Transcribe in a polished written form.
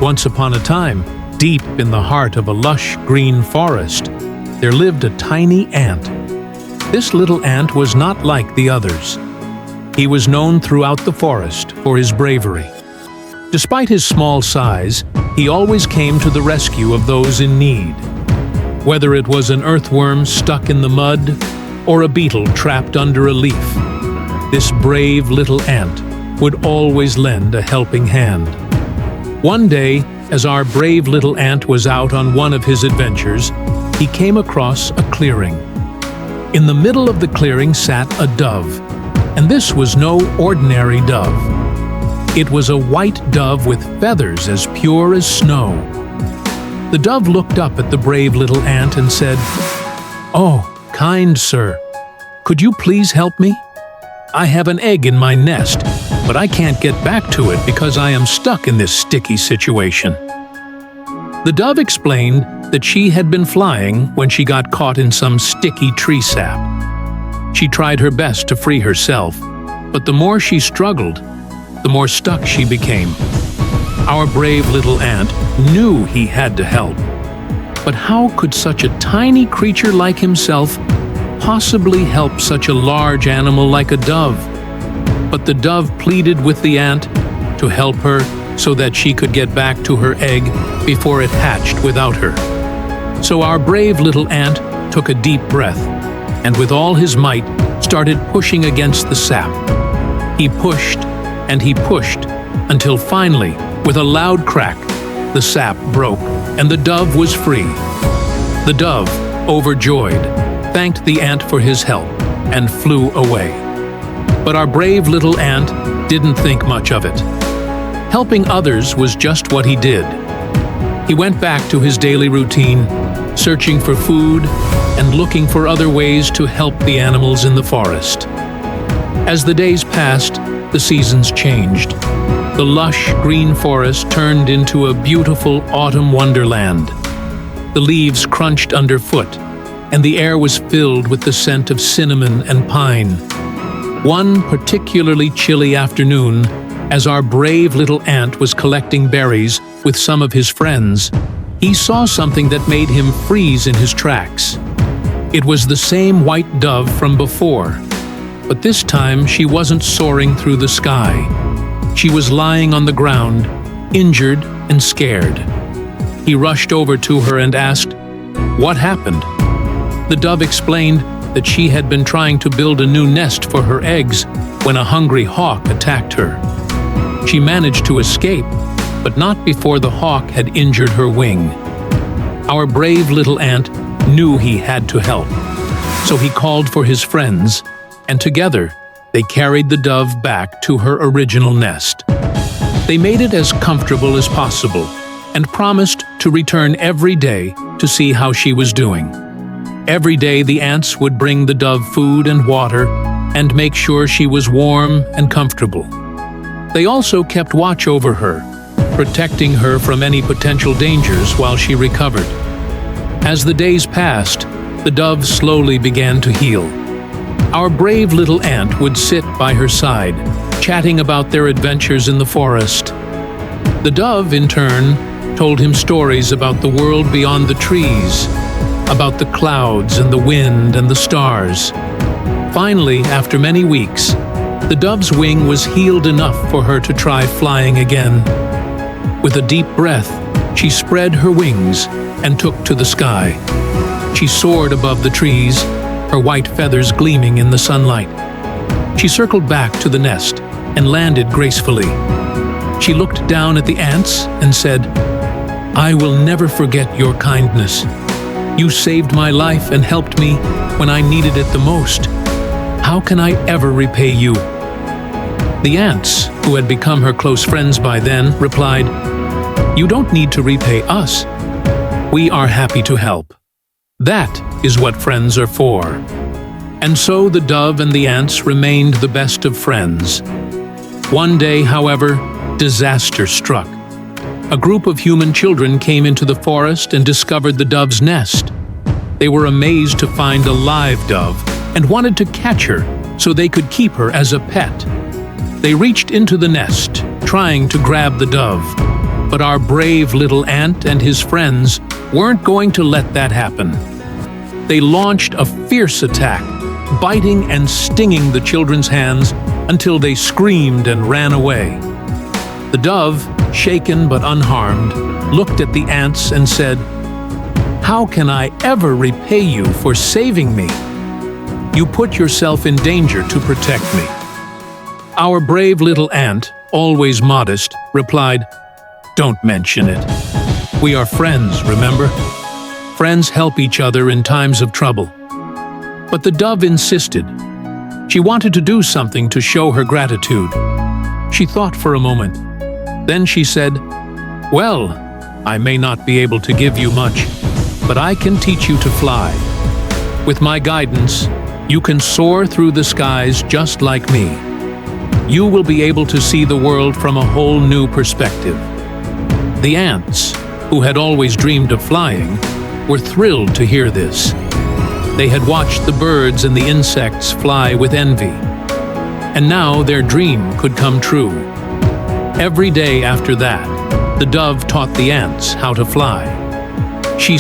Once upon a time, deep in the heart of a lush green forest, there lived a tiny ant. This little ant was not like the others. He was known throughout the forest for his bravery. Despite his small size, he always came to the rescue of those in need. Whether it was an earthworm stuck in the mud or a beetle trapped under a leaf, this brave little ant would always lend a helping hand. One day, as our brave little ant was out on one of his adventures, he came across a clearing. In the middle of the clearing sat a dove, and this was no ordinary dove. It was a white dove with feathers as pure as snow. The dove looked up at the brave little ant and said, "Oh, kind sir, could you please help me? I have an egg in my nest, but I can't get back to it because I am stuck in this sticky situation." The dove explained that she had been flying when she got caught in some sticky tree sap. She tried her best to free herself, but the more she struggled, the more stuck she became. Our brave little ant knew he had to help. But how could such a tiny creature like himself possibly help such a large animal like a dove? But the dove pleaded with the ant to help her so that she could get back to her egg before it hatched without her. So our brave little ant took a deep breath and with all his might started pushing against the sap. He pushed and he pushed until finally, with a loud crack, the sap broke and the dove was free. The dove, overjoyed, thanked the ant for his help and flew away. But our brave little ant didn't think much of it. Helping others was just what he did. He went back to his daily routine, searching for food and looking for other ways to help the animals in the forest. As the days passed, the seasons changed. The lush green forest turned into a beautiful autumn wonderland. The leaves crunched underfoot, and the air was filled with the scent of cinnamon and pine. One particularly chilly afternoon, as our brave little ant was collecting berries with some of his friends, he saw something that made him freeze in his tracks. It was the same white dove from before, but this time she wasn't soaring through the sky. She was lying on the ground, injured and scared. He rushed over to her and asked, "What happened?" The dove explained that she had been trying to build a new nest for her eggs when a hungry hawk attacked her. She managed to escape, but not before the hawk had injured her wing. Our brave little ant knew he had to help, so he called for his friends, and together they carried the dove back to her original nest. They made it as comfortable as possible and promised to return every day to see how she was doing. Every day the ants would bring the dove food and water and make sure she was warm and comfortable. They also kept watch over her, protecting her from any potential dangers while she recovered. As the days passed, the dove slowly began to heal. Our brave little ant would sit by her side, chatting about their adventures in the forest. The dove, in turn, told him stories about the world beyond the trees, about the clouds and the wind and the stars. Finally, after many weeks, the dove's wing was healed enough for her to try flying again. With a deep breath, she spread her wings and took to the sky. She soared above the trees, her white feathers gleaming in the sunlight. She circled back to the nest and landed gracefully. She looked down at the ants and said, "I will never forget your kindness. You saved my life and helped me when I needed it the most. How can I ever repay you?" The ants, who had become her close friends by then, replied, "You don't need to repay us. We are happy to help. That is what friends are for." And so the dove and the ants remained the best of friends. One day, however, disaster struck. A group of human children came into the forest and discovered the dove's nest. They were amazed to find a live dove and wanted to catch her so they could keep her as a pet. They reached into the nest, trying to grab the dove. But our brave little ant and his friends weren't going to let that happen. They launched a fierce attack, biting and stinging the children's hands until they screamed and ran away. The dove, shaken but unharmed, looked at the ants and said, "How can I ever repay you for saving me? You put yourself in danger to protect me." Our brave little ant, always modest, replied, "Don't mention it. We are friends, remember? Friends help each other in times of trouble." But the dove insisted. She wanted to do something to show her gratitude. She thought for a moment. Then she said, "Well, I may not be able to give you much, but I can teach you to fly. With my guidance, you can soar through the skies just like me. You will be able to see the world from a whole new perspective." The ants, who had always dreamed of flying, were thrilled to hear this. They had watched the birds and the insects fly with envy. And now their dream could come true. Every day after that, the dove taught the ants how to fly. She